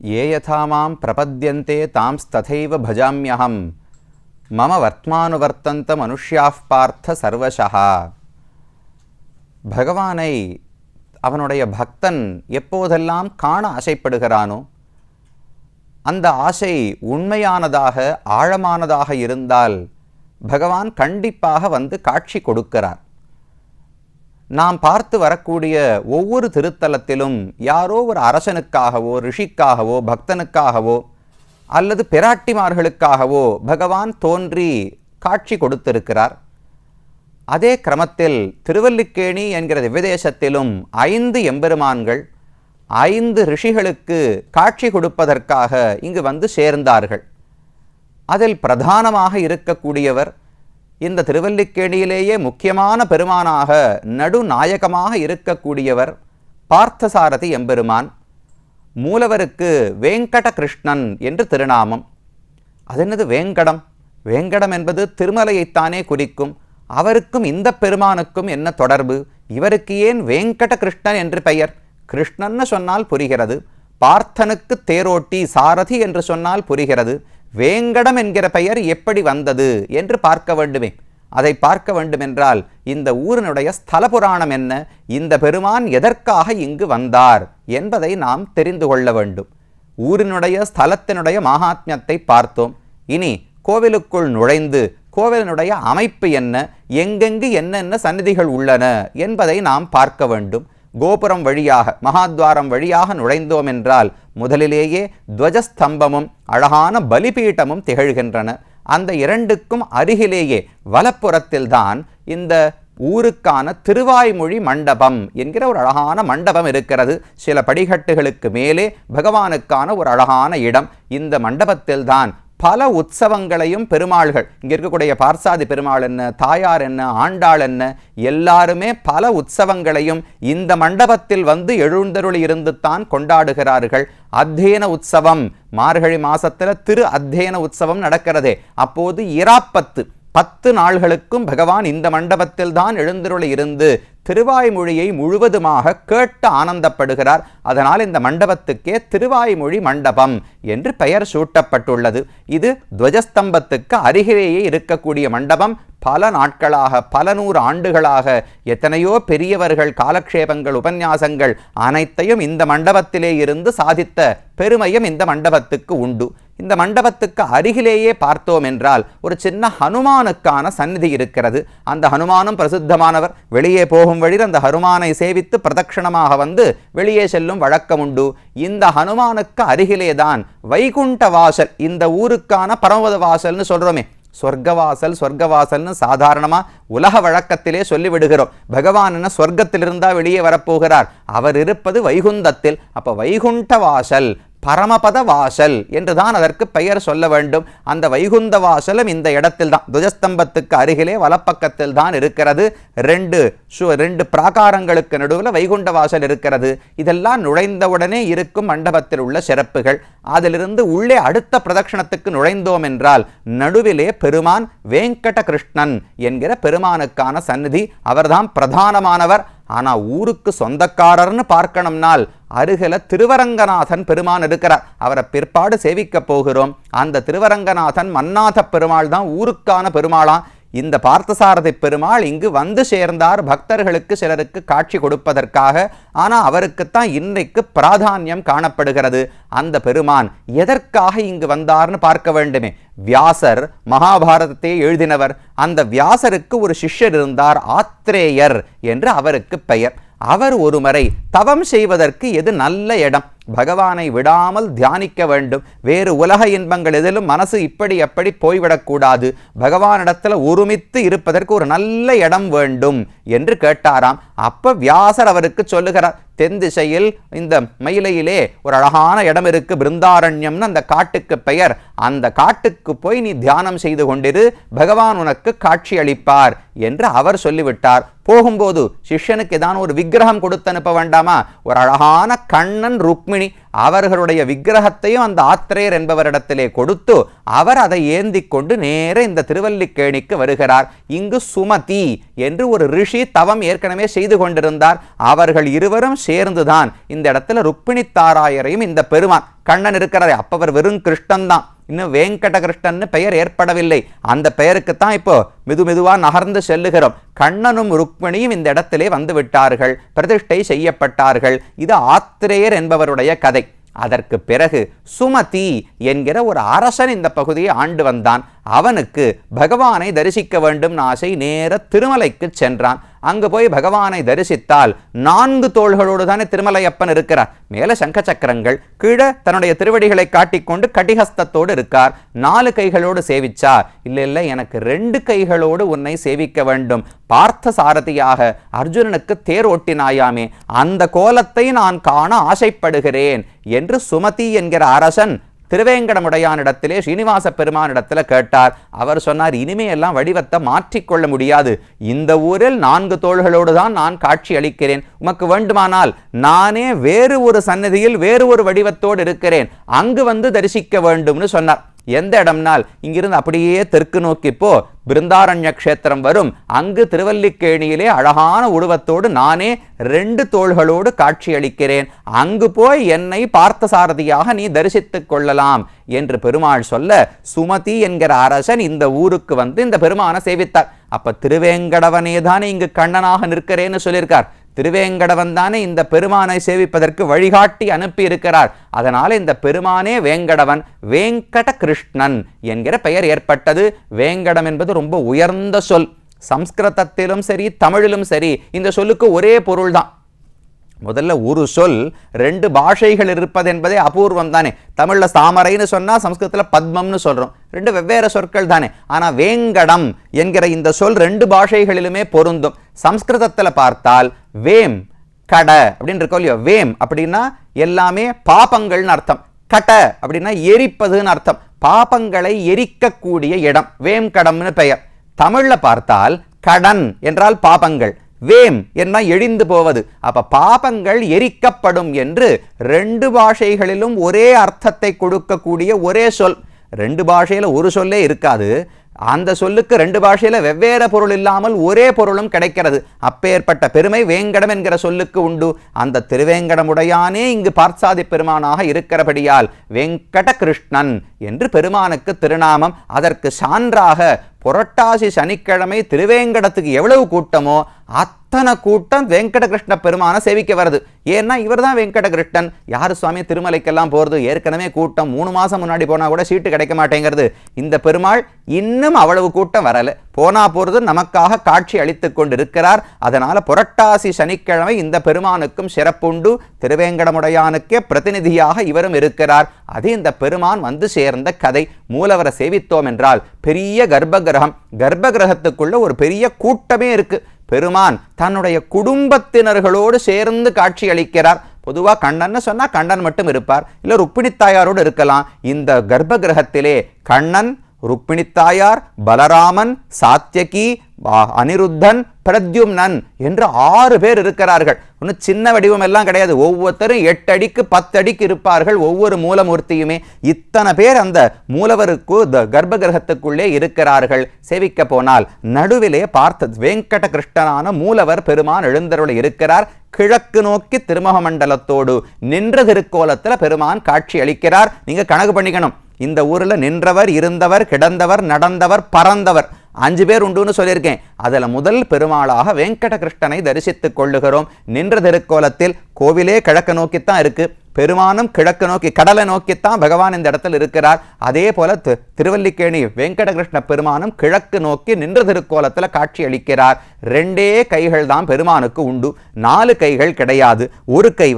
ये यथा मां प्रपद्यन्ते तांस्तथैव भजाम्यहं मम वर्त्मानुवर्तन्त मनुष्याः पार्थ सर्वशः. பகவானை அவனுடைய பக்தன் எப்போதெல்லாம் காண ஆசைப்படுகிறானோ அந்த ஆசை உண்மையானதாக ஆழமானதாக இருந்தால் பகவான் கண்டிப்பாக வந்து காட்சி கொடுக்கிறார். நாம் பார்த்து வரக்கூடிய ஒவ்வொரு திருத்தலத்திலும் யாரோ ஒரு அரசனுக்காகவோ ரிஷிக்காகவோ பக்தனுக்காகவோ அல்லது பிராட்டிமார்களுக்காகவோ பகவான் தோன்றி காட்சி கொடுத்திருக்கிறார். அதே கிரமத்தில் திருவல்லிக்கேணி என்கிற திவ்யதேசத்திலும் 5 எம்பெருமான்கள் 5 ரிஷிகளுக்கு காட்சி கொடுப்பதற்காக இங்கு வந்து சேர்ந்தார்கள். அதில் பிரதானமாக இருக்கக்கூடியவர் இந்த திருவல்லிக்கேணியிலேயே முக்கியமான பெருமானாக நடுநாயகமாக இருக்கக்கூடியவர் பார்த்தசாரதி எம்பெருமான். மூலவருக்கு வேங்கட கிருஷ்ணன் என்று திருநாமம். அதென்னது வேங்கடம்? வேங்கடம் என்பது திருமலையைத்தானே குறிக்கும். அவருக்கும் இந்த பெருமானுக்கும் என்ன தொடர்பு? இவருக்கு ஏன் வேங்கட கிருஷ்ணன் என்று பெயர்? கிருஷ்ணன்னு சொன்னால் புரிகிறது, பார்த்தனுக்கு தேரோட்டி சாரதி என்று சொன்னால் புரிகிறது. வேங்கடம் என்கிற பெயர் எப்படி வந்தது என்று பார்க்க வேண்டுமே. அதை பார்க்க வேண்டுமென்றால் இந்த ஊரினுடைய ஸ்தல புராணம் என்ன, இந்த பெருமான் எதற்காக இங்கு வந்தார் என்பதை நாம் தெரிந்து கொள்ள வேண்டும். ஊரினுடைய ஸ்தலத்தினுடைய மகாத்மியத்தை பார்த்தோம். இனி கோவிலுக்குள் நுழைந்து கோவிலினுடைய அமைப்பு என்ன, எங்கெங்கு என்னென்ன சந்நிதிகள் உள்ளன என்பதை நாம் பார்க்க வேண்டும். கோபுரம் வழியாக மகாத்வாரம் வழியாக நுழைந்தோம் என்றால் முதலிலேயே துவஜஸ்தம்பமும் அழகான பலிபீட்டமும் திகழ்கின்றன. அந்த இரண்டுக்கும் அருகிலேயே வலப்புறத்தில்தான் இந்த ஊருக்கான திருவாய்மொழி மண்டபம் என்கிற ஒரு அழகான மண்டபம் இருக்கிறது. சில படிக்கட்டுகளுக்கு மேலே பகவானுக்கான ஒரு அழகான இடம். இந்த மண்டபத்தில்தான் பல உற்சவங்களையும் பெருமாள்கள், இங்கே இருக்கக்கூடிய பார்சாதி பெருமாள் என்ன, தாயார் என்ன, ஆண்டாள் என்ன, எல்லாருமே பல உற்சவங்களையும் இந்த மண்டபத்தில் வந்து எழுந்தருளி இருந்துத்தான் கொண்டாடுகிறார்கள். அத்தியன உற்சவம், மார்கழி மாசத்துல திரு அத்தியன உற்சவம் நடக்கிறதே, அப்போது இராப்பத்து 10 நாள்களுக்கும் பகவான் இந்த மண்டபத்தில் தான் எழுந்தருளி இருந்து திருவாய்மொழியை முழுவதுமாக கேட்டு ஆனந்தப்படுகிறார். அதனால் இந்த மண்டபத்துக்கே திருவாய்மொழி மண்டபம் என்று பெயர் சூட்டப்பட்டுள்ளது. இது துவஜஸ்தம்பத்துக்கு அருகிலேயே இருக்கக்கூடிய மண்டபம். பல நாட்களாக பல 100 ஆண்டுகளாக எத்தனையோ பெரியவர்கள் காலக்ஷேபங்கள் உபன்யாசங்கள் அனைத்தையும் இந்த மண்டபத்திலே இருந்து சாதித்த பெருமையும் இந்த மண்டபத்துக்கு உண்டு. இந்த மண்டபத்துக்கு அருகிலேயே பார்த்தோம் என்றால் ஒரு சின்ன ஹனுமானுக்கான சந்நிதி இருக்கிறது. அந்த ஹனுமானும் பிரசித்தமானவர். வெளியே போகும் வழியில் அந்த ஹனுமானை சேவித்து பிரதட்சணமாக வந்து வெளியே செல்லும் வழக்கம் உண்டு. இந்த ஹனுமானுக்கு அருகிலேதான் வைகுண்ட வாசல், இந்த ஊருக்கான பரமபத வாசல்னு சொல்றோமே, சொர்க்கவாசல் சொர்க்கவாசல்னு சாதாரணமா உலக வழக்கத்திலே சொல்லிவிடுகிறோம். பகவான் என்ன சொர்க்கத்திலிருந்தா வெளியே வரப்போகிறார்? அவர் இருப்பது வைகுந்தத்தில். அப்ப வைகுண்ட வாசல் பரமபத வாசல் என்றுதான் அதற்கு பெயர் சொல்ல வேண்டும். அந்த வைகுந்த வாசலும் இந்த இடத்தில் தான், துவஜஸ்தம்பத்துக்கு அருகிலே வலப்பக்கத்தில் தான் இருக்கிறது. 2 பிராகாரங்களுக்கு நடுவில் வைகுண்ட வாசல் இருக்கிறது. இதெல்லாம் நுழைந்தவுடனே இருக்கும் மண்டபத்தில் உள்ள சிறப்புகள். அதிலிருந்து உள்ளே அடுத்த பிரதட்சணத்துக்கு நுழைந்தோம் என்றால் நடுவிலே பெருமான் வேங்கட கிருஷ்ணன் என்கிற பெருமானுக்கான சந்நிதி. அவர்தான் பிரதானமானவர். ஆனா ஊருக்கு சொந்தக்காரர்னு பார்க்கணும்னால் அருகில திருவரங்கநாதன் பெருமான் இருக்கிறார். அவரை பிற்பாடு சேவிக்க போகிறோம். அந்த திருவரங்கநாதன் மன்னாத பெருமாள் தான் ஊருக்கான பெருமாளாம். இந்த பார்த்தசாரதி பெருமாள் இங்கு வந்து சேர்ந்தார் பக்தர்களுக்கு சிலருக்கு காட்சி கொடுப்பதற்காக. ஆனால் அவருக்குத்தான் இன்றைக்கு பிராதானியம் காணப்படுகிறது. அந்த பெருமான் எதற்காக இங்கு வந்தார்னு பார்க்க வேண்டுமே. வியாசர் மகாபாரதத்தை எழுதினவர். அந்த வியாசருக்கு ஒரு சிஷ்யர் இருந்தார், ஆத்ரேயர் என்று அவருக்கு பெயர். அவர் ஒருமுறை தவம் செய்வதற்கு எது நல்ல இடம், பகவானை விடாமல் தியானிக்க வேண்டும், வேறு உலக இன்பங்கள் எதிலும் மனசு இப்படி எப்படி போய்விடக்கூடாது, பகவானிடத்தில் ஒருமித்து இருப்பதற்கு ஒரு நல்ல இடம் வேண்டும் என்று கேட்டாராம். அப்ப வியாசர் அவருக்கு சொல்லுகிறார், தென் திசையில் இந்த மயிலையிலே ஒரு அழகான இடம் இருக்கு, பிருந்தாரண்யம்னு அந்த காட்டுக்கு பெயர். அந்த காட்டுக்கு போய் நீ தியானம் செய்து கொண்டிரு, பகவான் உனக்கு காட்சி அளிப்பார் என்று அவர் சொல்லிவிட்டார். போகும்போது சிஷ்யனுக்கு ஏதான ஒரு விக்கிரகம் கொடுத்து அனுப்ப வேண்டாமா? ஒரு அழகான கண்ணன் ருக்மி ருக்மிணி அவர்களுடைய விக்கிரகத்தையும் அந்த ஆத்திரேயர் என்பவரிடத்திலே கொடுத்து அவர் அதை ஏந்தி கொண்டு நேர இந்த திருவல்லிக்கேணிக்கு வருகிறார். இங்கு சுமதி என்று ஒரு ரிஷி தவம் ஏற்கனவே செய்து கொண்டிருந்தார். அவர்கள் இருவரும் சேர்ந்துதான் இந்த இடத்துல ருக்மிணி தாராயரையும் இந்த பெருமான் கண்ணன் இருக்கிறாரே அப்பவர் வெறும் கிருஷ்ணன் தான், இன்னும் வேங்கட கிருஷ்ணன் பெயர் ஏற்படவில்லை. அந்த பெயருக்குத்தான் இப்போ மெதுவா நகர்ந்து செல்லுகிறோம். கண்ணனும் ருக்மிணியும் இந்த இடத்திலே வந்து விட்டார்கள், பிரதிஷ்டை செய்யப்பட்டார்கள். இது ஆத்திரேயர் என்பவருடைய கதை. அதற்கு பிறகு சுமதி என்கிற ஒரு அரசன் இந்த பகுதியை ஆண்டு வந்தான். அவனுக்கு பகவானை தரிசிக்க வேண்டும் ஆசை. நேர திருமலைக்கு சென்றான். அங்கு போய் பகவானை தரிசித்தால் 4 தோள்களோடு தானே திருமலையப்பன் இருக்கிறார். மேல சங்க சக்கரங்கள், கீழே தன்னுடைய திருவடிகளை காட்டிக்கொண்டு கடிஹஸ்தத்தோடு இருக்கார். 4 கைகளோடு சேவிச்சா, இல்ல எனக்கு 2 கைகளோடு உன்னை சேவிக்க வேண்டும். பார்த்த சாரதியாக அர்ஜுனனுக்கு தேர் ஓட்டினாயாமே, அந்த கோலத்தை நான் காண ஆசைப்படுகிறேன் என்று சுமதி என்கிற அரசன் திருவேங்கடமுடையானிடத்திலே ஸ்ரீனிவாச பெருமானிடத்துல கேட்டார். அவர் சொன்னார், இனிமையெல்லாம் வடிவத்தை மாற்றிக்கொள்ள முடியாது. இந்த ஊரில் 4 தோள்களோடு தான் நான் காட்சி அளிக்கிறேன். உமக்கு வேண்டுமானால் நானே வேறு ஒரு சன்னதியில் வேறு ஒரு வடிவத்தோடு இருக்கிறேன், அங்கு வந்து தரிசிக்க வேண்டும்னு சொன்னார். எந்த இடம்னால் இங்கிருந்து அப்படியே தெற்கு நோக்கி போ, பிருந்தாரண்ய கஷேத்திரம் வரும். அங்கு திருவல்லிக்கேணியிலே அழகான உருவத்தோடு நானே 2 தோள்களோடு காட்சி அளிக்கிறேன், அங்கு போய் என்னை பார்த்த சாரதியாக நீ தரிசித்துக் கொள்ளலாம் என்று பெருமாள் சொல்ல, சுமதி என்கிற அரசன் இந்த ஊருக்கு வந்து இந்த பெருமானை சேவித்தார். அப்ப திருவேங்கடவனே தானே இங்கு கண்ணனாக நிற்கிறேன்னு சொல்லியிருக்கார். திருவேங்கடவன் தானே இந்த பெருமானை சேவிப்பதற்கு வழிகாட்டி அனுப்பி இருக்கிறார். அதனால இந்த பெருமானே வேங்கடவன், வேங்கட கிருஷ்ணன் என்கிற பெயர் ஏற்பட்டது. வேங்கடம் என்பது ரொம்ப உயர்ந்த சொல். சம்ஸ்கிருதத்திலும் சரி தமிழிலும் சரி இந்த சொல்லுக்கு ஒரே பொருள் தான். முதல்ல ஒரு சொல் 2 பாஷைகள் இருப்பது என்பதே அபூர்வம் தானே. தமிழ்ல தாமரைன்னு சொன்னா சம்ஸ்கிருதத்துல பத்மம்னு சொல்றோம், 2 வெவ்வேறு சொற்கள் தானே. ஆனா வேங்கடம் என்கிற இந்த சொல் 2 பாஷைகளிலுமே பொருந்தும். சம்ஸ்கிருதத்துல பார்த்தால் வேம் கட அப்படின்னு இருக்கோம் இல்லையோ. வேம் அப்படின்னா எல்லாமே பாபங்கள்னு அர்த்தம், கட அப்படின்னா எரிப்பதுன்னு அர்த்தம். பாபங்களை எரிக்கக்கூடிய இடம் வேம் கடம்னு பெயர். தமிழ்ல பார்த்தால் கடன் என்றால் பாபங்கள், வேம் என்ன எழிந்து போவது. அப்ப பாபங்கள் எரிக்கப்படும் என்று 2 பாஷைகளிலும் ஒரே அர்த்தத்தை கொடுக்கக்கூடிய ஒரே சொல். 2 பாஷையில ஒரு சொல்லே இருக்காது, அந்த சொல்லுக்கு 2 பாஷையில வெவ்வேறு பொருள் இல்லாமல் ஒரே பொருளும் கிடைக்கிறது. அப்பேற்பட்ட பெருமை வேங்கடம் என்கிற சொல்லுக்கு உண்டு. அந்த திருவேங்கடமுடையானே இங்கு பார்சாதி பெருமானாக இருக்கிறபடியால் வெங்கட கிருஷ்ணன் என்று பெருமானுக்கு திருநாமம். அதற்கு சான்றாக புரட்டாசி சனிக்கிழமை திருவேங்கடத்துக்கு எவ்வளவு கூட்டமோ அத்தனை கூட்டம் வெங்கட கிருஷ்ண பெருமான சேவிக்க வருது. ஏன்னா இவர் தான் வெங்கட கிருஷ்ணன். யாரு சுவாமி திருமலைக்கெல்லாம் போறது, ஏற்கனவே கூட்டம் 3 மாசம் முன்னாடி போனா கூட சீட்டு கிடைக்க மாட்டேங்கிறது. இந்த பெருமாள் இன்னும் அவ்வளவு கூட்டம் வரல, போனா போறது நமக்காக காட்சி அளித்துக் கொண்டிருக்கிறார். அதனால புரட்டாசி சனிக்கிழமை இந்த பெருமானுக்கும் சிறப்புண்டு. திருவேங்கடமுடையானுக்கே பிரதிநிதியாக இவரும் இருக்கிறார். அது இந்த பெருமான் வந்து சேர்ந்த கதை. மூலவரை சேவித்தோம் என்றால் பெரிய கர்ப்பகிரகம், கர்ப்பகிரகத்துக்குள்ள ஒரு பெரிய கூட்டமே இருக்கு. பெருமான் தன்னுடைய குடும்பத்தினர்களோடு சேர்ந்து காட்சி அளிக்கிறார். பொதுவா கண்ணன் சொன்னா கண்ணன் மட்டும் இருப்பார், இல்ல ருக்மிணி தாயாரோடு இருக்கலாம். இந்த கர்ப்பகிரகத்திலே கண்ணன், ருக்மிணி தாயார், பலராமன், சாத்யகி, அனிருத்தன், பிரத்யும்னன் என்று 6 பேர் இருக்கிறார்கள். ஒன்னும் சின்ன வடிவம் எல்லாம் கிடையாது. ஒவ்வொருத்தரும் 8 அடிக்கு 10 அடிக்கு இருப்பார்கள், ஒவ்வொரு மூலமூர்த்தியுமே. இத்தனை பேர் அந்த மூலவருக்கு கர்ப்பகிரகத்துக்குள்ளே இருக்கிறார்கள். சேவிக்க போனால் நடுவிலே பார்த்த வெங்கட கிருஷ்ணனான மூலவர் பெருமான் எழுந்தருளி இருக்கிறார். கிழக்கு நோக்கி திருமுக மண்டலத்தோடு நின்ற திருக்கோலத்துல பெருமான் காட்சி அளிக்கிறார். நீங்க கணக்கு பண்ணிக்கணும், இந்த ஊர்ல நின்றவர், இருந்தவர், கிடந்தவர், நடந்தவர், பறந்தவர் 5 பேர் உண்டுன்னு சொல்லியிருக்கேன். அதுல முதல் பெருமாளாக வெங்கட கிருஷ்ணனை தரிசித்துக் கொள்ளுகிறோம். நின்ற திருக்கோலத்தில் கோவிலே கிழக்கு நோக்கித்தான் இருக்கு. பெருமானும் கிழக்கு நோக்கி கடலை நோக்கித்தான் பகவான் இந்த இடத்தில் இருக்கிறார். அதே போல திருவல்லிக்கேணி வெங்கடகிருஷ்ண பெருமானும் கிழக்கு நோக்கி நின்ற திருக்கோலத்தில் காட்சி அளிக்கிறார். 2 கைகள் தான் பெருமானுக்கு உண்டு, 4 கைகள் கிடையாது. ஒரு கை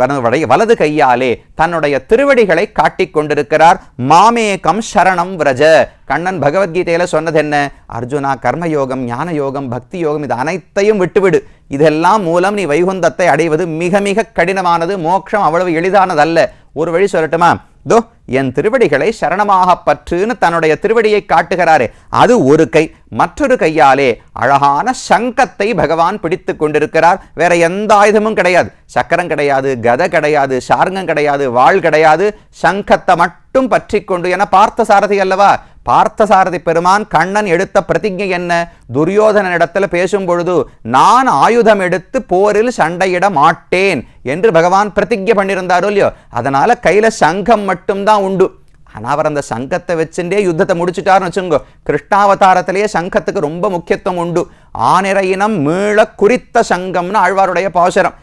வலது கையாலே தன்னுடைய திருவடிகளை காட்டிக் கொண்டிருக்கிறார். மாமேகம் சரணம் விரஜ. கண்ணன் பகவத்கீதையில சொன்னது என்ன? அர்ஜுனா, கர்மயோகம், ஞான யோகம், பக்தி யோகம் இது அனைத்தையும் விட்டுவிடு. இதெல்லாம் மூலம் நீ வைகுந்தத்தை அடைவது மிக மிக கடினமானது. மோட்சம் அவ்வளவு எளிதானதல்ல. ஒரு வழி சொல்லட்டுமா? என் திருவடிகளை சரணமாக பற்றுன்னு தன்னுடைய திருவடியை காட்டுகிறாரே, அது ஒரு கை. மற்றொரு கையாலே அழகான சங்கத்தை பகவான் பிடித்து கொண்டிருக்கிறார். வேற எந்த ஆயுதமும் கிடையாது, சக்கரம் கிடையாது, கதை கிடையாது, சார்ங்கம் கிடையாது, வாள் கிடையாது, சங்கத்தை மட்டும் பற்றி கொண்டு. என பார்த்தசாரதி அல்லவா, பார்த்தசாரதி பெருமான் கண்ணன் எடுத்த பிரதிஜை என்ன? துரியோதனனிடத்தில் பேசும் பொழுது நான் ஆயுதம் எடுத்து போரில் சண்டையிட மாட்டேன் என்று பகவான் பிரதிஜை பண்ணியிருந்தாரோ இல்லையோ, அதனால கையில சங்கம் மட்டும்தான் உண்டு. ஆனா அவர் அந்த சங்கத்தை வச்சுட்டே யுத்தத்தை முடிச்சுட்டாருன்னு வச்சுங்கோ. கிருஷ்ணாவதாரத்திலேயே சங்கத்துக்கு ரொம்ப முக்கியத்துவம் உண்டு. ஆனிரையினம் மீள குறித்த சங்கம்னு ஆழ்வாருடைய பாசுரம்.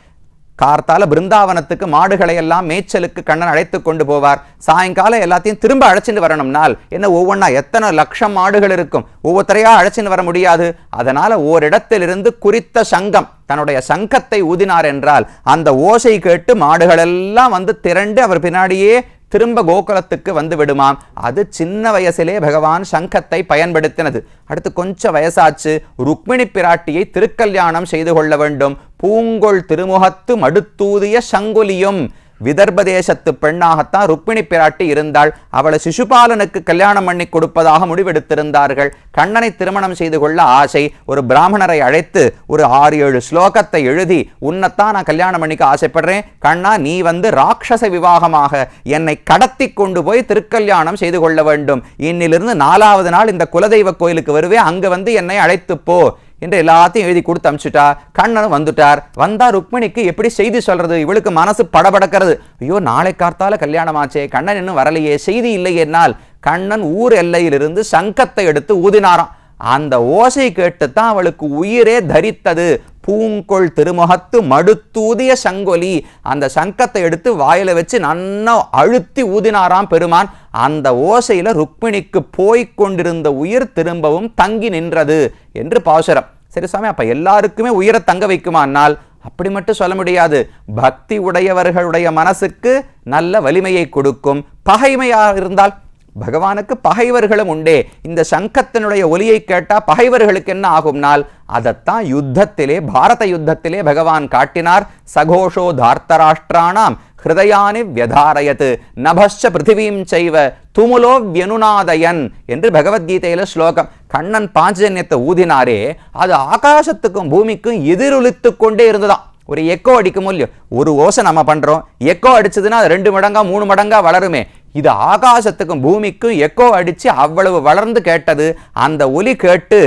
கார்த்தால பிருந்தாவனத்துக்கு மாடுகளை எல்லாம் மேய்ச்சலுக்கு கண்ணன் அழைத்து கொண்டு போவார். சாயங்காலம் எல்லாத்தையும் திரும்ப அழைச்சிட்டு வரணும்னால் என்ன, ஒவ்வொன்றா எத்தனை லட்சம் மாடுகள் இருக்கும், ஒவ்வொருத்தரையா அழைச்சிட்டு வர முடியாது. அதனால ஓரிடத்திலிருந்து குறித்த சங்கம், தன்னுடைய சங்கத்தை ஊதினார் என்றால் அந்த ஓசை கேட்டு மாடுகள் எல்லாம் வந்து திரண்டு அவர் பின்னாடியே திரும்ப கோகுலத்துக்கு வந்து விடுமாம். அது சின்ன வயசிலே பகவான் சங்கத்தை பயன்படுத்தினது. அடுத்து கொஞ்சம் வயசாச்சு, ருக்மிணி பிராட்டியை திருக்கல்யாணம் செய்து கொள்ள வேண்டும். பூங்கொள் திருமுகத்து மடுத்தூதிய சங்குலியும். விதர்ப தேசத்து பெண்ணாகத்தான் ருக்மிணி பிராட்டி இருந்தாள். அவளை சிசுபாலனுக்கு கல்யாணம் பண்ணி கொடுப்பதாக முடிவெடுத்திருந்தார்கள். கண்ணனை திருமணம் செய்து கொள்ள ஆசை. ஒரு பிராமணரை அழைத்து ஒரு 6-7 ஸ்லோகத்தை எழுதி, உன்னைத்தான் நான் கல்யாணம் பண்ணிக்க ஆசைப்படுறேன் கண்ணா, நீ வந்து ராட்சச விவாகமாக என்னை கடத்தி கொண்டு போய் திருக்கல்யாணம் செய்து கொள்ள வேண்டும். இன்னிலிருந்து 4வது நாள் இந்த குலதெய்வ கோயிலுக்கு வருவேன், அங்க வந்து என்னை அழைத்து போ என்று எல்லாத்தையும் எழுதி கொடுத்து அனுப்பிச்சுட்டா. கண்ணனும் வந்துட்டார். வந்தா ருக்மிணிக்கு எப்படி செய்தி சொல்றது? இவளுக்கு மனசு படபடக்கிறது. ஐயோ, நாளை கார்த்தால கல்யாணம் ஆச்சே, கண்ணன் இன்னும் வரலையே, செய்தி இல்லையேனால் கண்ணன் ஊர் எல்லையிலிருந்து சங்கத்தை எடுத்து ஊதினாராம். அந்த ஓசை கேட்டுத்தான் அவளுக்கு உயிரே தரித்தது. பூங்கொள் திருமுகத்து மடுத்தூதிய சங்கொலி. அந்த சங்கத்தை எடுத்து வாயில வச்சு நன்னா அழுத்தி ஊதினாராம் பெருமான். அந்த ஓசையில ருக்மிணிக்கு போய்கொண்டிருந்த உயிர் திரும்பவும் தங்கி நின்றது என்று பாசுரம். சரி சாமி, அப்ப எல்லாருக்குமே உயிரை தங்க வைக்குமானால் அப்படி மட்டும் சொல்ல முடியாது. பக்தி உடையவர்களுடைய மனசுக்கு நல்ல வலிமையை கொடுக்கும். பகைமையாக இருந்தால் பகவானுக்கு பகைவர்களும் உண்டே. இந்த சங்கத்தினுடைய ஒலியை கேட்டா பகைவர்களுக்கு என்ன ஆகும்னால், அதைத்தான் யுத்தத்திலே, பாரத யுத்தத்திலே பகவான் காட்டினார். சகோஷோ தார்த்தராஷ்டிராணாம் ஹிருதயானி வியதாரயத் நபஸ்ச பிருத்திவீம் செய்வ துமுலோ வியனுநாதயன் என்று பகவத்கீதையில ஸ்லோகம். கண்ணன் பாஞ்சஜன்யத்தை ஊதினாரே, அது ஆகாசத்துக்கும் பூமிக்கும் எதிரொலித்து கொண்டே இருந்ததாம். ஒரு எக்கோ அடிக்கும் இல்லையோ, ஒரு ஓசை நம்ம பண்றோம், எக்கோ அடிச்சதுன்னா 2 மடங்கா 3 மடங்கா வளருமே. இது ஆகாசத்துக்கும் பூமிக்கும் எக்கோ அடிச்சு அவ்வளவு வளர்ந்து கேட்டது. அந்த ஒலி கேட்டு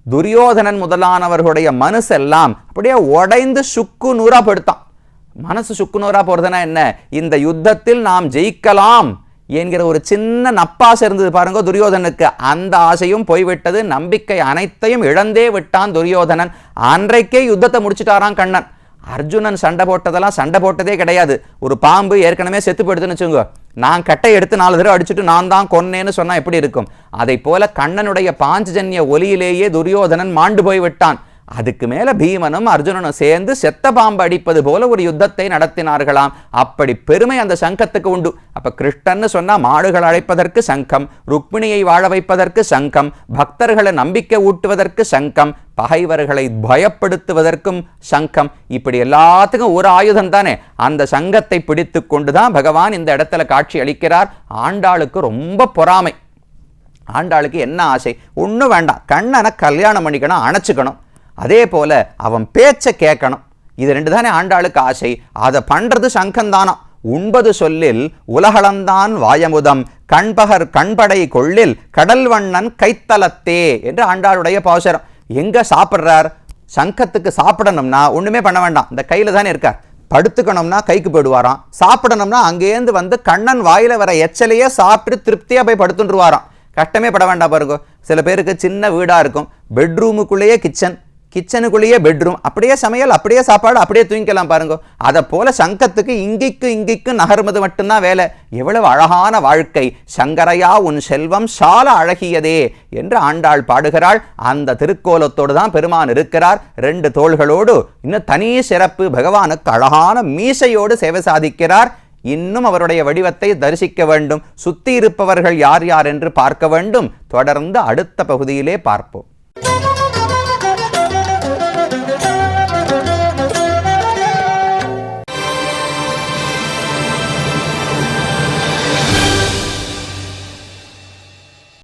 துரியோதனன் முதலானவர்களுடைய மனசெல்லாம் அப்படியே உடைந்து சுக்கு நூறா படுத்தான். மனசு சுக்கு நூறா போறதுன்னா என்ன, இந்த யுத்தத்தில் நாம் ஜெயிக்கலாம் என்கிற ஒரு சின்ன நப்பாசை இருந்தது பாருங்க துரியோதனனுக்கு. அந்த ஆசையும் போய்விட்டது. நம்பிக்கை அனைத்தையும் இழந்தே விட்டான் துரியோதனன். அன்றைக்கே யுத்தத்தை முடிச்சுட்டாரான் கண்ணன். அர்ஜுனன் சண்டை போட்டதெல்லாம் சண்டை போட்டதே கிடையாது. ஒரு பாம்பு ஏற்கனவே செத்து போயிடுதுன்னு வச்சுங்க, நான் கட்டை எடுத்து 4 தடவை அடிச்சுட்டு நான் தான் கொன்னேன்னு சொன்னா எப்படி இருக்கும்? அதை போல கண்ணனுடைய பாஞ்சஜன்ய ஒலியிலேயே துரியோதனன் மாண்டு போய் விட்டான். அதுக்கு மேல பீமனும் அர்ஜுனனும் சேர்ந்து செத்த பாம்பு அடிப்பது போல ஒரு யுத்தத்தை நடத்தினார்களாம். அப்படி பெருமை அந்த சங்கத்துக்கு உண்டு. அப்ப கிருஷ்ணன்னு சொன்னா மாடுகள் அழைப்பதற்கு சங்கம், ருக்மிணியை வாழ வைப்பதற்கு சங்கம், பக்தர்களை நம்பிக்கை ஊட்டுவதற்கு சங்கம், பகைவர்களை பயப்படுத்துவதற்கும் சங்கம். இப்படி எல்லாத்துக்கும் ஒரு ஆயுதம் தானே. அந்த சங்கத்தை பிடித்து கொண்டுதான் பகவான் இந்த இடத்துல காட்சி அளிக்கிறார். ஆண்டாளுக்கு ரொம்ப பொறாமை. ஆண்டாளுக்கு என்ன ஆசை? ஒன்றும் வேண்டாம், கண்ணனை கல்யாணம் பண்ணிக்கணும், அணைச்சுக்கணும், அதே போல அவன் பேச்சை கேட்கணும். இது 2 தானே ஆண்டாளுக்கு ஆசை. அதை பண்றது சங்கந்தானம். உண்பது சொல்லில் உலகளந்தான் வாயமுதம் கண்பகர் கண்படை கொள்ளில் கடல் வண்ணன் கைத்தலத்தே என்று ஆண்டாளுடைய பாசுரம். எங்க சாப்பிட்றார்? சங்கத்துக்கு சாப்பிடணும்னா ஒண்ணுமே பண்ண வேண்டாம், இந்த கையில தானே இருக்கார். படுத்துக்கணும்னா கைக்கு போயிடுவாராம், சாப்பிடணும்னா அங்கேருந்து வந்து கண்ணன் வாயில வர எச்சலையே சாப்பிட்டு திருப்தியா போய் படுத்துட்டுருவாராம். கஷ்டமே பட வேண்டாம் பாருங்க. சில பேருக்கு சின்ன வீடா இருக்கும், பெட்ரூமுக்குள்ளேயே கிச்சன், கிச்சனுக்குள்ளேயே பெட்ரூம், அப்படியே சமையல், அப்படியே சாப்பாடு, அப்படியே தூங்கிக்கலாம் பாருங்க. அதை போல சங்கத்துக்கு இங்கிக்கு நகர்வது மட்டும்தான் வேலை. எவ்வளவு அழகான வாழ்க்கை! சங்கரையா உன் செல்வம் சால அழகியதே என்று ஆண்டாள் பாடுகிறாள். அந்த திருக்கோலத்தோடு தான் பெருமான் இருக்கிறார். 2 தோள்களோடு. இன்னும் தனி சிறப்பு, பகவானுக்கு அழகான மீசையோடு சேவை சாதிக்கிறார். இன்னும் அவருடைய வடிவத்தை தரிசிக்க வேண்டும். சுத்தி இருப்பவர்கள் யார் யார் என்று பார்க்க வேண்டும். தொடர்ந்து அடுத்த பகுதியிலே பார்ப்போம்.